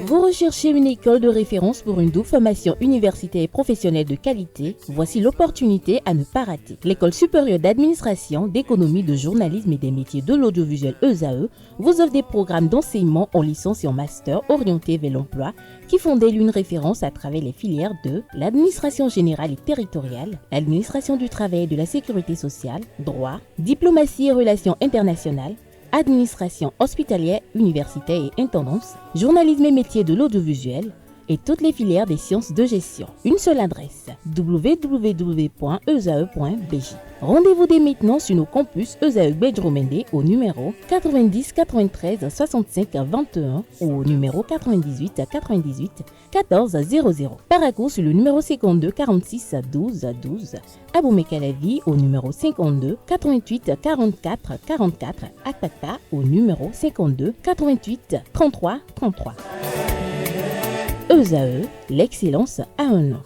Vous recherchez une école de référence pour une double formation universitaire et professionnelle de qualité? Voici l'opportunité à ne pas rater. L'École supérieure d'administration, d'économie, de journalisme et des métiers de l'audiovisuel ESAE vous offre des programmes d'enseignement en licence et en master orientés vers l'emploi qui font d'elle une référence à travers les filières de l'administration générale et territoriale, l'administration du travail et de la sécurité sociale, droit, diplomatie et relations internationales, administration hospitalière, universitaire et intendance, journalisme et métiers de l'audiovisuel et toutes les filières des sciences de gestion. Une seule adresse, www.esae.bj. Rendez-vous dès maintenant sur nos campus ESAE Bedjromende au numéro 90 93 65 21 ou au numéro 98 98 14 00. Paracourt sur le numéro 52 46 12 12. Aboumé-Calavi au numéro 52 88 44 44. Akpata au numéro 52 88 33 33. ESAE, l'excellence a un nom.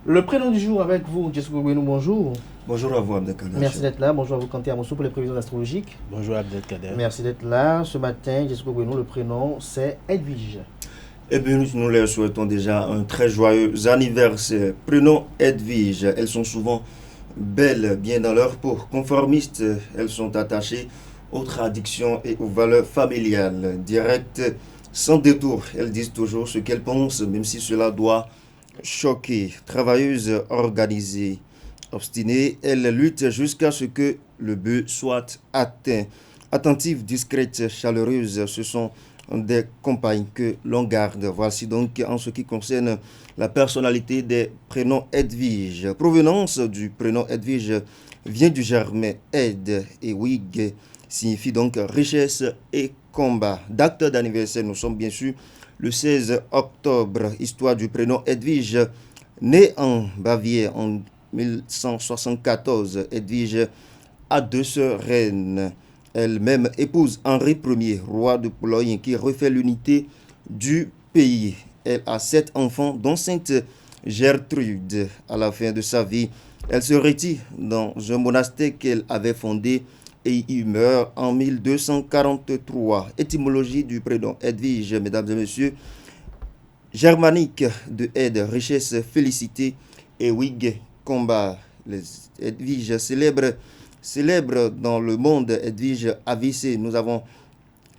Le prénom du jour avec vous, Jessica Gouenou, bonjour. Bonjour à vous, Abdelkader. Merci d'être là. Bonjour à vous, Kanté Amoussou, pour les prévisions astrologiques. Bonjour, Abdelkader. Merci d'être là. Ce matin, Jessica Gouenou, le prénom, c'est Edwige. Eh bien, nous leur souhaitons déjà un très joyeux anniversaire. Prénom Edwige. Elles sont souvent belles, bien dans leur peau. Conformistes, elles sont attachées aux traditions et aux valeurs familiales. Directes, sans détour, elles disent toujours ce qu'elles pensent, même si cela doit choquer. Travailleuses, organisées, obstinées, elles luttent jusqu'à ce que le but soit atteint. Attentives, discrètes, chaleureuses, ce sont des compagnes que l'on garde. Voici donc en ce qui concerne la personnalité des prénoms Edwige. Provenance du prénom Edwige vient du germain Ed et Wig, signifie donc richesse et combat. Date d'anniversaire, nous sommes bien sûr le 16 octobre. Histoire du prénom Edwige. Née en Bavière en 1174, Edwige a deux sœurs reines. Elle-même épouse Henri Ier, roi de Pologne, qui refait l'unité du pays. Elle a 7 enfants, dont Sainte Gertrude. À la fin de sa vie, elle se retire dans un monastère qu'elle avait fondé et y meurt en 1243. Étymologie du prénom Edwige, mesdames et messieurs. Germanique de aide, richesse, félicité, et Wig, combat. Les Edwige célèbre dans le monde Edwige Avissé. Nous avons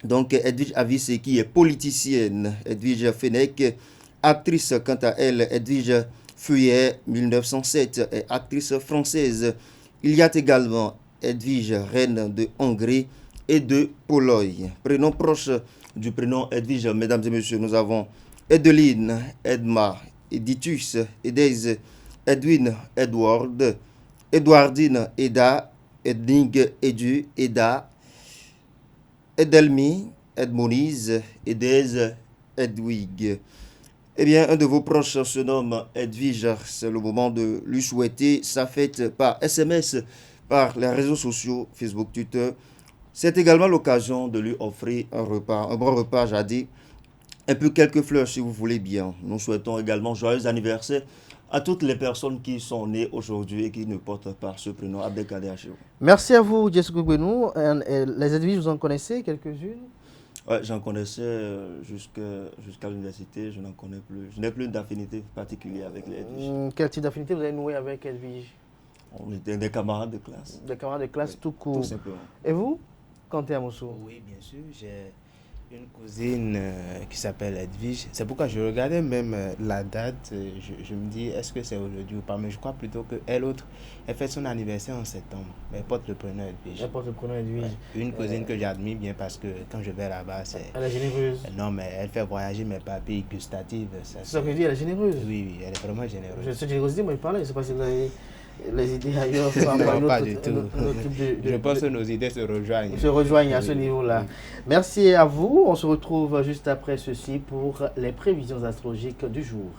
donc Edwige Avissé qui est politicienne. Edwige Fenech, actrice quant à elle. Edwige Feuillet, 1907, est actrice française. Il y a également Edwige, reine de Hongrie et de Pologne. Prénom proche du prénom Edwige, mesdames et messieurs, nous avons Edeline, Edma, Editus, Edèse, Edwin, Edward, Edwardine, Eda, Ednig, Edu, Eda, Edelmi, Edmonise, Edèse, Edwig. Eh bien, un de vos proches se nomme Edwige. C'est le moment de lui souhaiter sa fête par SMS, par les réseaux sociaux, Facebook, Twitter. C'est également l'occasion de lui offrir un repas, un bon repas, j'ai dit, et puis quelques fleurs si vous voulez bien. Nous souhaitons également joyeux anniversaire à toutes les personnes qui sont nées aujourd'hui et qui ne portent pas ce prénom, Abdelkader Achou. Merci à vous, Jessica Gouenou. Les Edwige, vous en connaissez quelques-unes? Oui, j'en connaissais jusqu'à l'université, je n'en connais plus. Je n'ai plus d'affinité particulière avec les Edwige. Quel type d'affinité vous avez noué avec Edwige? On était des camarades de classe. Des camarades de classe, oui, tout court. Tout simplement. Et vous, Kanté Amoussou? Oui, bien sûr. J'ai une cousine qui s'appelle Edwige. C'est pourquoi je regardais même la date. Je me dis, est-ce que c'est aujourd'hui ou pas? Mais je crois plutôt qu'elle autre, elle fait son anniversaire en septembre. Mais elle porte le prénom Edwige. Elle porte le prénom Edwige. Ouais. Une cousine que j'admire bien parce que quand je vais là-bas, c'est... Elle est généreuse. Non, mais elle fait voyager mes papilles gustatives. C'est ça que je dis, elle est généreuse. Oui, oui, elle est vraiment généreuse. Cette générosité, moi, je parlais. Je ne sais pas si vous avez les idées ailleurs. Non, pas du tout. Je pense que nos idées se rejoignent. Se rejoignent à ce niveau-là. Oui. Merci à vous. On se retrouve juste après ceci pour les prévisions astrologiques du jour.